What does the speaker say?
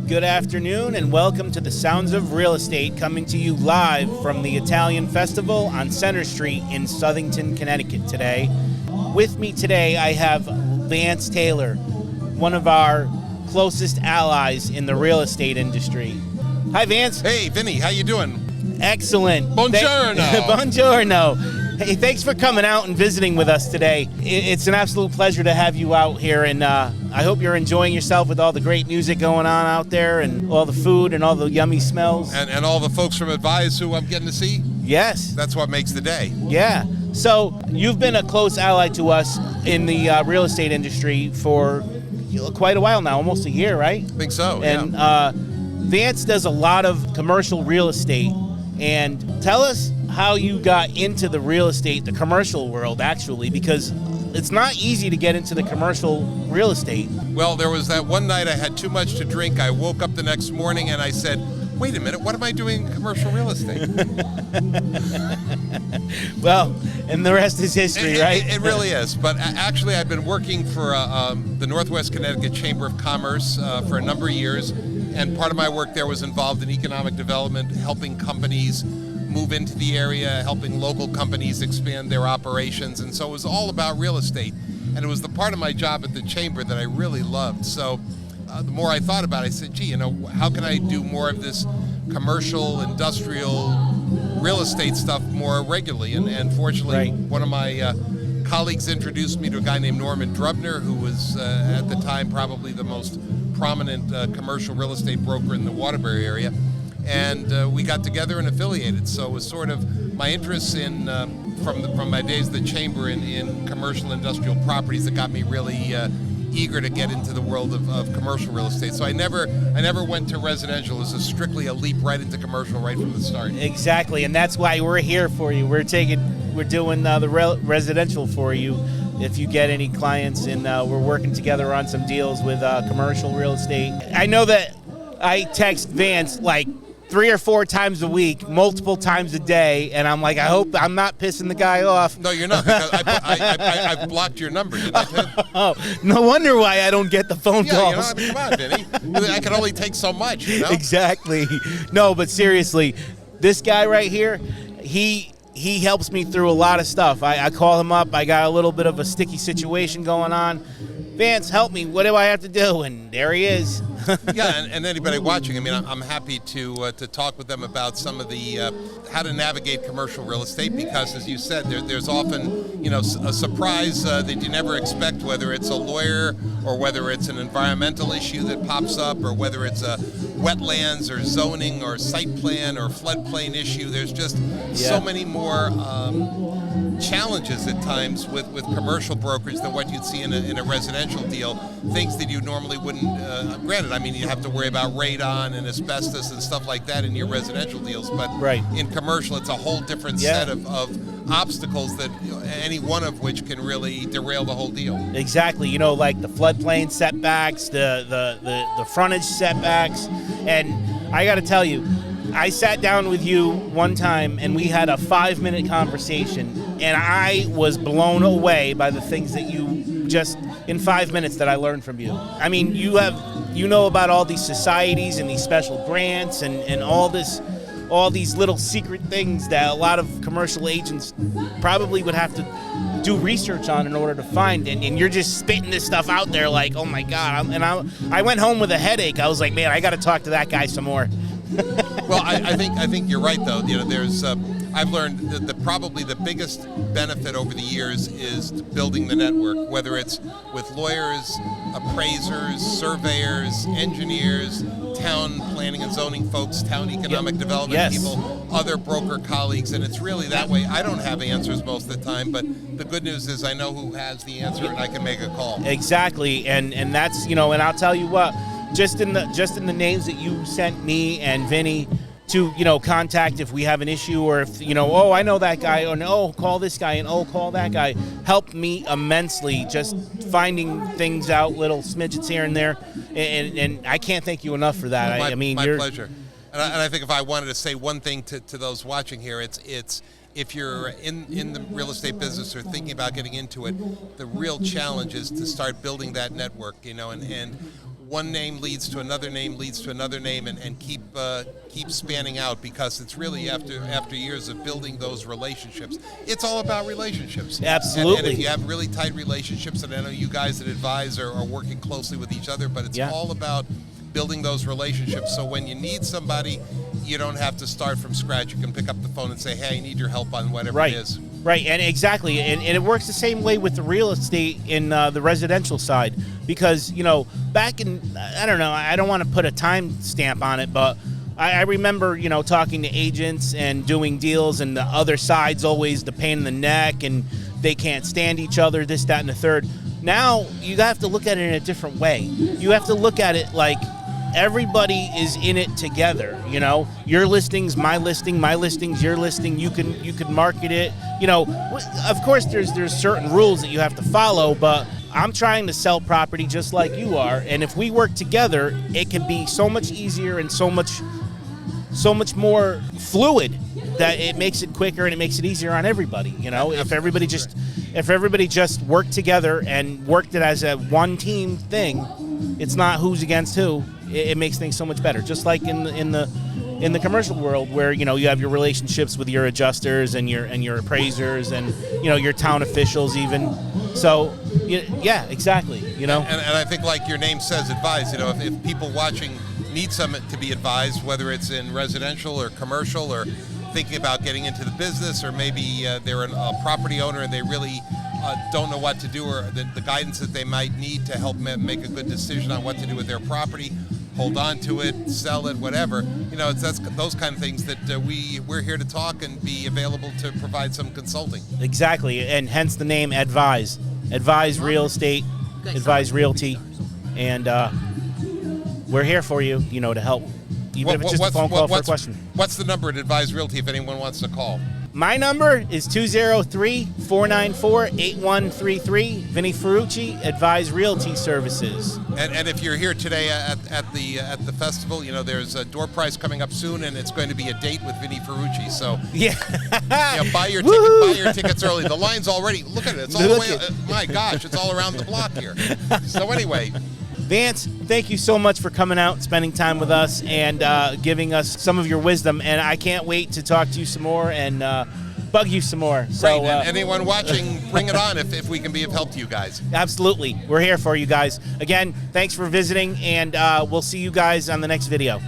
Good afternoon and welcome to the Sounds of Real Estate, coming to you live from the Italian Festival on Center Street in Southington, Connecticut today. With me today I have Vance Taylor, one of our closest allies in the real estate industry. Hi Vance. Hey Vinnie, how you doing? Excellent. Buongiorno. Buongiorno. Hey, thanks for coming out and visiting with us today. It's an absolute pleasure to have you out here, and I hope you're enjoying yourself with all the great music going on out there and all the food and all the yummy smells. And all the folks from Advise who I'm getting to see? Yes. That's what makes the day. Yeah. So you've been a close ally to us in the real estate industry for quite a while now, almost a year, right? I think so, and, yeah. Vance does a lot of commercial real estate, and tell us how you got into the real estate, the commercial world, actually, because it's not easy to get into the commercial real estate. Well, there was that one night I had too much to drink. I woke up the next morning and I said, wait a minute, what am I doing in commercial real estate? Well, and the rest is history, right? It really is. But actually, I've been working for the Northwest Connecticut Chamber of Commerce for a number of years, and part of my work there was involved in economic development, helping companies move into the area, helping local companies expand their operations, and so it was all about real estate. And it was the part of my job at the Chamber that I really loved. So the more I thought about it, I said, gee, how can I do more of this commercial, industrial, real estate stuff more regularly? And fortunately, right. One of my colleagues introduced me to a guy named Norman Drubner, who was at the time probably the most prominent commercial real estate broker in the Waterbury area. And we got together and affiliated. So it was sort of my interests in from my days at the Chamber in commercial industrial properties that got me really eager to get into the world of commercial real estate. So I never went to residential. It was strictly a leap right into commercial right from the start. Exactly, and that's why we're here for you. We're doing the residential for you. If you get any clients, and we're working together on some deals with commercial real estate. I know that I text Vance like 3 or 4 times a week, multiple times a day, and I'm like, I hope I'm not pissing the guy off. No, you're not, because I blocked your number, didn't I, Ted? Oh, no wonder why I don't get the phone calls. Come on, Vinny. I can only take so much, Exactly. No, but seriously, this guy right here, he helps me through a lot of stuff. I call him up. I got a little bit of a sticky situation going on. Vance, help me. What do I have to do? And there he is. Yeah, and anybody watching, I'm happy to talk with them about some of the how to navigate commercial real estate, because, as you said, there's often a surprise that you never expect, whether it's a lawyer or whether it's an environmental issue that pops up, or whether it's a wetlands or zoning or site plan or floodplain issue. There's just so many more challenges at times with commercial brokers than what you'd see in a residential deal. Things that you normally wouldn't. Granted, you have to worry about radon and asbestos and stuff like that in your residential deals, but in commercial, it's a whole different set of obstacles that any one of which can really derail the whole deal. Exactly. Like the floodplain setbacks, the frontage setbacks, and I got to tell you, I sat down with you one time and we had a 5-minute conversation, and I was blown away by the things that you just in 5 minutes that I learned from you. You know about all these societies and these special grants and all these little secret things that a lot of commercial agents probably would have to do research on in order to find, and you're just spitting this stuff out there like, oh my God. I went home with a headache. I was like, man, I got to talk to that guy some more. Well, I think you're right, though. There's I've learned that probably the biggest benefit over the years is building the network, whether it's with lawyers, appraisers, surveyors, engineers, town planning and zoning folks, town economic development people, other broker colleagues, and it's really that way. I don't have answers most of the time, but the good news is I know who has the answer and I can make a call. Exactly, and that's and I'll tell you what, just in the names that you sent me and Vinny to contact if we have an issue, or if oh, I know that guy, or no, call this guy, and oh, call that guy, helped me immensely, just finding things out, little smidgets here and there, and I can't thank you enough for that. My pleasure. And I think if I wanted to say one thing to those watching here, it's if you're in the real estate business or thinking about getting into it, the real challenge is to start building that network, and one name leads to another name, leads to another name, and keep spanning out, because it's really after years of building those relationships. It's all about relationships. Absolutely. And if you have really tight relationships, and I know you guys that advise are working closely with each other, but it's all about building those relationships, so when you need somebody, you don't have to start from scratch. You can pick up the phone and say, hey, I need your help on whatever it is. Right, and exactly, and it works the same way with the real estate in the residential side, because, back in, I don't know, I don't want to put a time stamp on it, but I remember, talking to agents and doing deals, and the other side's always the pain in the neck, and they can't stand each other, this, that, and the third. Now, you have to look at it in a different way. You have to look at it like everybody is in it together. Your listing's my listing's your listing. You can market it. Of course there's certain rules that you have to follow, but I'm trying to sell property just like you are, and if we work together, it can be so much easier and so much more fluid, that it makes it quicker and it makes it easier on everybody. If everybody just worked together and worked it as a one team thing, it's not who's against who. It makes things so much better. Just like in the commercial world, where you have your relationships with your adjusters and your appraisers and your town officials even. So yeah, exactly. And I think, like your name says, advise. If people watching need someone to be advised, whether it's in residential or commercial, or thinking about getting into the business, or maybe they're a property owner and they really don't know what to do, or the guidance that they might need to help make a good decision on what to do with their property, hold on to it, sell it, whatever. That's those kind of things that we're here to talk and be available to provide some consulting. Exactly, and hence the name Advise Real Estate, Advise Realty, and we're here for you, to help. Even if it's just a phone call for a question. What's the number at Advise Realty if anyone wants to call? My number is 203-494-8133. Vinnie Ferrucci, Advise Realty Services. And if you're here today at the festival, there's a door prize coming up soon, and it's going to be a date with Vinnie Ferrucci. So buy your tickets early. The line's already, look at it. It's all the way. My gosh, it's all around the block here. So anyway. Vance, thank you so much for coming out and spending time with us and giving us some of your wisdom. And I can't wait to talk to you some more and bug you some more. So, great. And anyone watching, bring it on if we can be of help to you guys. Absolutely. We're here for you guys. Again, thanks for visiting, and we'll see you guys on the next video.